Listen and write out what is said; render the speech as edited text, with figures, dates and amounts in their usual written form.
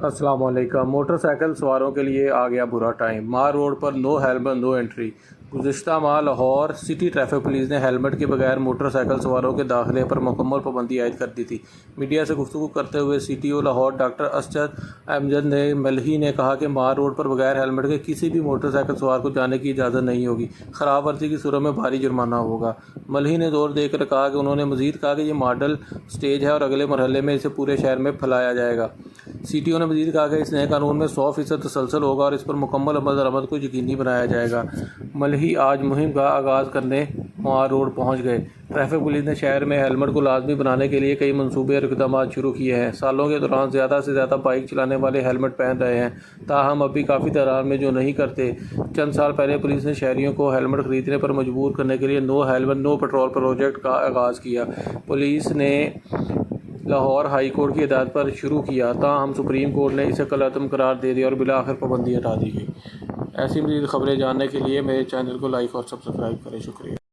السلام علیکم۔ Motor cycle سواروں کے لیے آ گیا برا ٹائم۔ مار روڈ پر نو ہیلمٹ نو انٹری۔ گزشتہ ماہ لاہور سٹی ٹریفک پولیس نے ہیلمٹ کے بغیر موٹر سائیکل سواروں کے داخلے پر مکمل پابندی عائد کر دی تھی۔ میڈیا سے گفتگو کرتے ہوئے C T O Lahore doctor Asjad Ahmed Malhi نے کہا کہ مار روڈ پر بغیر ہیلمٹ کے کسی بھی موٹر سائیکل سوار کو جانے کی اجازت نہیں ہوگی۔ خراب ورزی کی صورت میں بھاری جرمانہ ہوگا۔ ملہی نے زور دے کر کہا کہ انہوں نے مزید کہا کہ یہ ماڈل سٹیج ہے اور اگلے مرحلے میں اسے پورے شہر میں پھیلایا جائے گا۔ سی ٹی او نے مزید کہا کہ اس نئے قانون میں 100% تسلسل ہوگا اور اس پر مکمل عمل درآمد کو یقینی بنایا جائے گا۔ ملہی آج مہم کا آغاز کرنے مار روڈ پہنچ گئے۔ ٹریفک پولیس نے شہر میں ہیلمٹ کو لازمی بنانے کے لیے کئی منصوبے اور اقدامات شروع کیے ہیں۔ سالوں کے دوران زیادہ سے زیادہ بائیک چلانے والے ہیلمٹ پہن رہے ہیں، تاہم ابھی کافی تعداد میں جو نہیں کرتے۔ چند سال پہلے پولیس نے شہریوں کو ہیلمٹ خریدنے پر مجبور کرنے کے لیے نو ہیلمٹ نو پیٹرول پروجیکٹ کا آغاز کیا۔ پولیس نے لاہور ہائی کورٹ کی ہدایت پر شروع کیا، تاہم سپریم کورٹ نے اسے کالعدم قرار دے دیا اور بالآخر پابندی ہٹا دی گئی۔ ایسی مزید خبریں جاننے کے لیے میرے چینل کو لائک اور سبسکرائب کریں۔ شکریہ۔